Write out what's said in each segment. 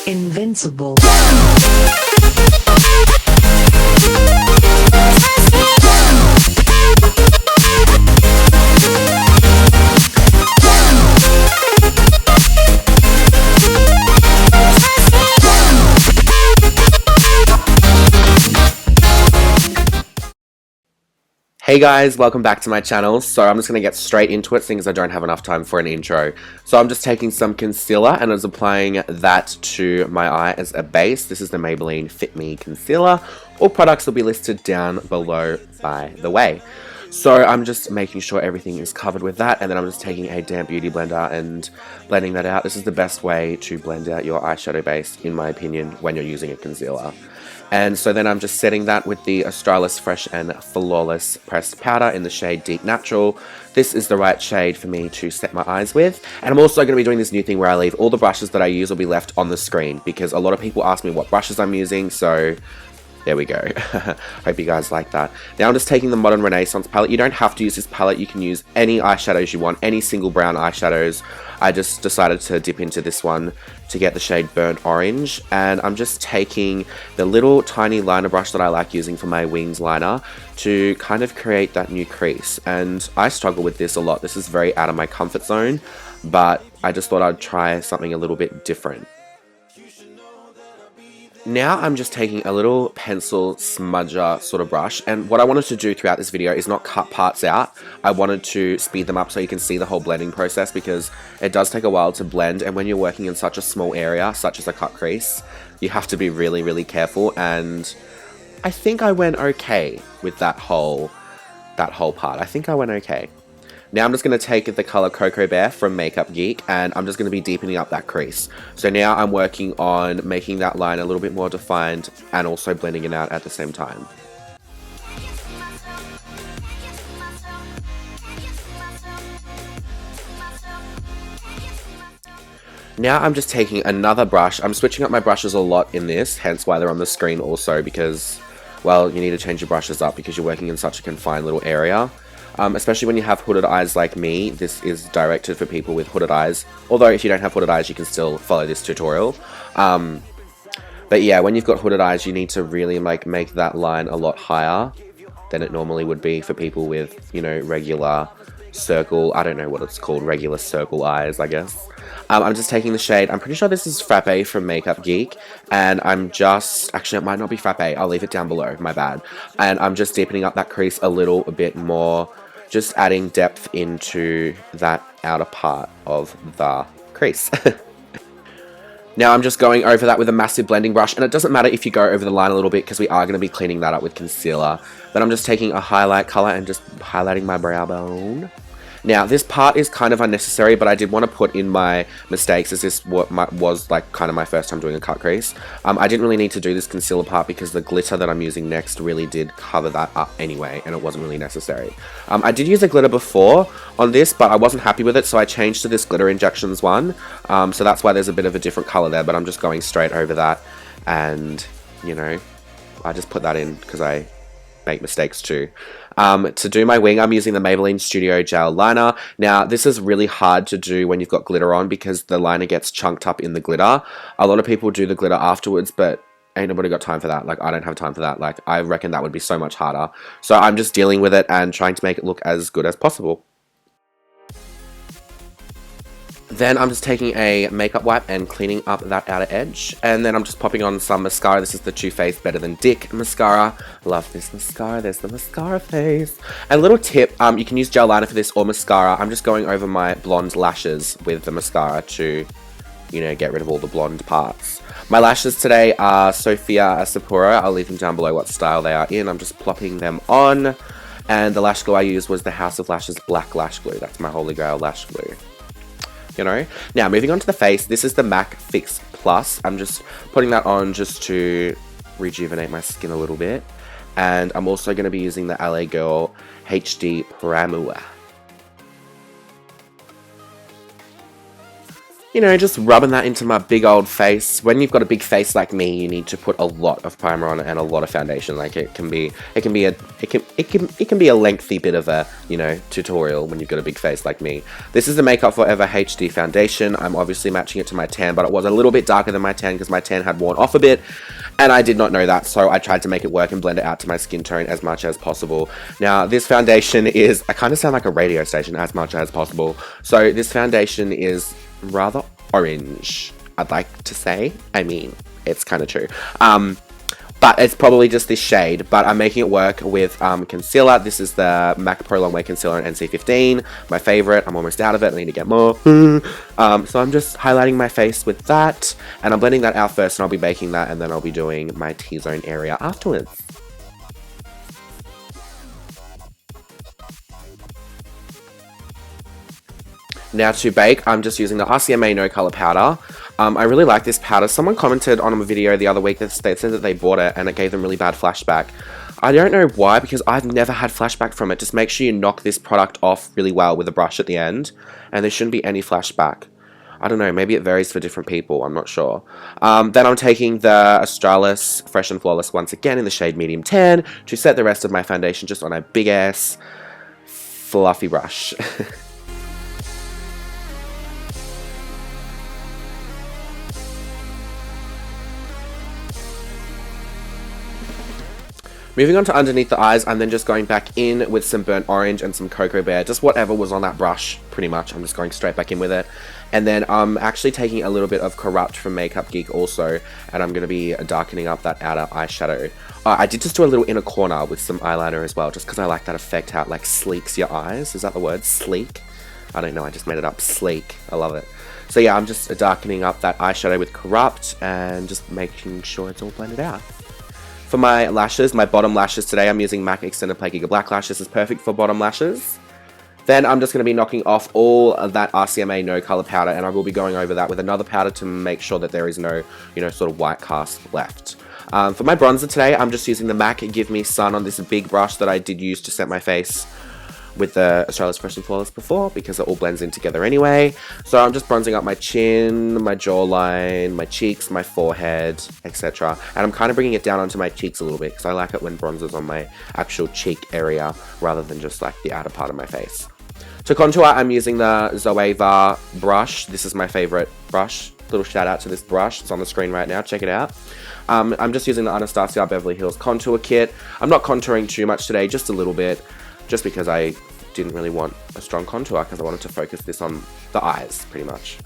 Invincible. Hey guys, welcome back to my channel. So I'm just going to get straight into it, seeing as I don't have enough time for an intro. So I'm just taking some concealer and I was applying that to my eye as a base. This is the Maybelline Fit Me Concealer. All products will be listed down below, by the way. So I'm just making sure everything is covered with that, and then I'm just taking a damp beauty blender and blending that out. This is the best way to blend out your eyeshadow base, in my opinion, when you're using a concealer. And so then I'm just setting that with the Australis Fresh and Flawless Pressed Powder in the shade Deep Natural. This is the right shade for me to set my eyes with. And I'm also going to be doing this new thing where I leave all the brushes that I use will be left on the screen, because a lot of people ask me what brushes I'm using, so there we go. Hope you guys like that. Now I'm just taking the Modern Renaissance palette. You don't have to use this palette. You can use any eyeshadows you want, any single brown eyeshadows. I just decided to dip into this one to get the shade Burnt Orange. And I'm just taking the little tiny liner brush that I like using for my wings liner to kind of create that new crease. And I struggle with this a lot. This is very out of my comfort zone, but I just thought I'd try something a little bit different. Now I'm just taking a little pencil smudger sort of brush, and what I wanted to do throughout this video is not cut parts out. I wanted to speed them up so you can see the whole blending process, because it does take a while to blend, and when you're working in such a small area, such as a cut crease, you have to be really, really careful. And I think I went okay with that whole part. I think I went okay. Now I'm just going to take the color Coco Bear from Makeup Geek, and I'm just going to be deepening up that crease. So now I'm working on making that line a little bit more defined and also blending it out at the same time. Now I'm just taking another brush. I'm switching up my brushes a lot in this, hence why they're on the screen also, because, well, you need to change your brushes up because you're working in such a confined little area. Especially when you have hooded eyes like me. This is directed for people with hooded eyes. Although if you don't have hooded eyes, you can still follow this tutorial. But yeah, when you've got hooded eyes, you need to really make that line a lot higher than it normally would be for people with, you know, regular circle, I don't know what it's called, regular circle eyes, I guess. I'm just taking the shade, I'm pretty sure this is Frappe from Makeup Geek, and I'm just, actually it might not be Frappe, I'll leave it down below, my bad. And I'm just deepening up that crease a little bit more, just adding depth into that outer part of the crease. Now I'm just going over that with a massive blending brush, and it doesn't matter if you go over the line a little bit because we are going to be cleaning that up with concealer. But I'm just taking a highlight color and just highlighting my brow bone. Now this part is kind of unnecessary, but I did want to put in my mistakes, as this was like kind of my first time doing a cut crease. I didn't really need to do this concealer part because the glitter that I'm using next really did cover that up anyway, and it wasn't really necessary. I did use a glitter before on this, but I wasn't happy with it, so I changed to this Glitter Injections one. So that's why there's a bit of a different color there, but I'm just going straight over that, and you know, I just put that in because I make mistakes too. To do my wing, I'm using the Maybelline Studio Gel Liner. Now, this is really hard to do when you've got glitter on because the liner gets chunked up in the glitter. A lot of people do the glitter afterwards, but ain't nobody got time for that. Like, I don't have time for that. Like, I reckon that would be so much harder. So I'm just dealing with it and trying to make it look as good as possible. Then I'm just taking a makeup wipe and cleaning up that outer edge. And then I'm just popping on some mascara. This is the Too Faced Better Than Dick mascara. Love this mascara. There's the mascara face. And a little tip, you can use gel liner for this or mascara. I'm just going over my blonde lashes with the mascara to, you know, get rid of all the blonde parts. My lashes today are Sophia Assupuro. I'll leave them down below what style they are in. I'm just plopping them on. And the lash glue I used was the House of Lashes Black Lash Glue. That's my holy grail lash glue. You know, now moving on to the face, this is the MAC Fix Plus. I'm just putting that on just to rejuvenate my skin a little bit, and I'm also going to be using the LA Girl HD Primer. you know, just rubbing that into my big old face. When you've got a big face like me, you need to put a lot of primer on and a lot of foundation. Like it can be a lengthy bit of a, you know, tutorial when you've got a big face like me. This is the Makeup Forever HD foundation. I'm obviously matching it to my tan, but it was a little bit darker than my tan because my tan had worn off a bit, and I did not know that, so I tried to make it work and blend it out to my skin tone as much as possible. Now, this foundation is, I kind of sound like a radio station, as much as possible. So this foundation is rather orange, I'd like to say. I mean, it's kind of true. But it's probably just this shade, but I'm making it work with concealer. This is the MAC Pro Longwear Concealer in NC15, my favorite. I'm almost out of it, I need to get more. So I'm just highlighting my face with that, and I'm blending that out first, and I'll be baking that, and then I'll be doing my T-zone area afterwards. Now to bake, I'm just using the RCMA No Color Powder. I really like this powder. Someone commented on a video the other week that they said that they bought it and it gave them really bad flashback. I don't know why, because I've never had flashback from it. Just make sure you knock this product off really well with a brush at the end, and there shouldn't be any flashback. I don't know, maybe it varies for different people, I'm not sure. Then I'm taking the Australis Fresh and Flawless once again in the shade Medium Tan to set the rest of my foundation just on a big ass fluffy brush. Moving on to underneath the eyes, I'm then just going back in with some burnt orange and some Cocoa Bear, just whatever was on that brush, pretty much. I'm just going straight back in with it. And then I'm actually taking a little bit of Corrupt from Makeup Geek also, and I'm going to be darkening up that outer eyeshadow. I did just do a little inner corner with some eyeliner as well, just because I like that effect, how it like sleeks your eyes. Is that the word? Sleek? I don't know, I just made it up. Sleek. I love it. So yeah, I'm just darkening up that eyeshadow with Corrupt and just making sure it's all blended out. For my lashes, my bottom lashes today, I'm using MAC Extended Play Giga Black Lash. This is perfect for bottom lashes. Then I'm just going to be knocking off all of that RCMA No Color Powder, and I will be going over that with another powder to make sure that there is no, you know, sort of white cast left. For my bronzer today, I'm just using the MAC Give Me Sun on this big brush that I did use to set my face with the Australis Fresh and Flawless before, because it all blends in together anyway. So I'm just bronzing up my chin, my jawline, my cheeks, my forehead, etc. And I'm kind of bringing it down onto my cheeks a little bit, because I like it when bronzer's on my actual cheek area rather than just like the outer part of my face. To contour, I'm using the Zoeva brush. This is my favorite brush. Little shout out to this brush. It's on the screen right now. Check it out. I'm just using the Anastasia Beverly Hills contour kit. I'm not contouring too much today, just a little bit, just because I didn't really want a strong contour, because I wanted to focus this on the eyes, pretty much.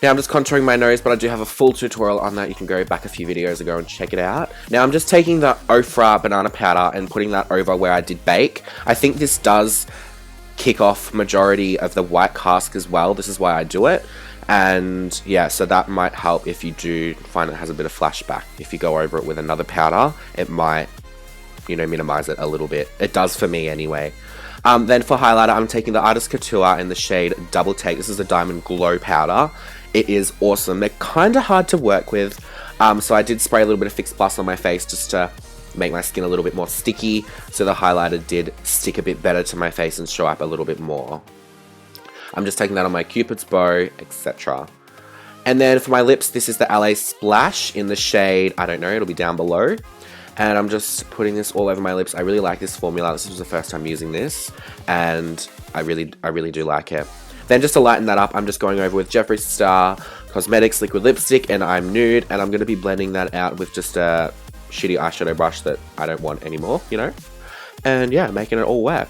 Now I'm just contouring my nose, but I do have a full tutorial on that. You can go back a few videos ago and check it out. Now I'm just taking the OFRA banana powder and putting that over where I did bake. I think this does kick off majority of the white cast as well. This is why I do it. And yeah, so that might help if you do find it has a bit of flashback. If you go over it with another powder, it might, you know, minimize it a little bit. It does for me anyway. Then for highlighter, I'm taking the Artist Couture in the shade Double Take. This is a Diamond Glow powder. It is awesome. They're kind of hard to work with, so I did spray a little bit of Fix Plus on my face just to make my skin a little bit more sticky, so the highlighter did stick a bit better to my face and show up a little bit more. I'm just taking that on my Cupid's bow, etc. And then for my lips, this is the LA Splash in the shade, I don't know, it'll be down below. And I'm just putting this all over my lips. I really like this formula. This was the first time using this, and I really do like it. Then just to lighten that up, I'm just going over with Jeffree Star Cosmetics Liquid Lipstick, and I'm Nude, and I'm going to be blending that out with just a shitty eyeshadow brush that I don't want anymore, you know? And yeah, making it all work.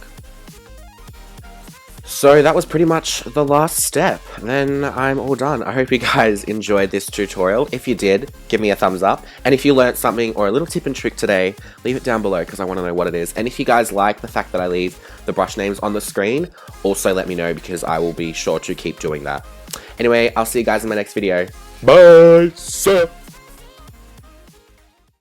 So that was pretty much the last step. Then I'm all done. I hope you guys enjoyed this tutorial. If you did, give me a thumbs up. And if you learned something or a little tip and trick today, leave it down below because I want to know what it is. And if you guys like the fact that I leave the brush names on the screen, also let me know because I will be sure to keep doing that. Anyway, I'll see you guys in my next video. Bye!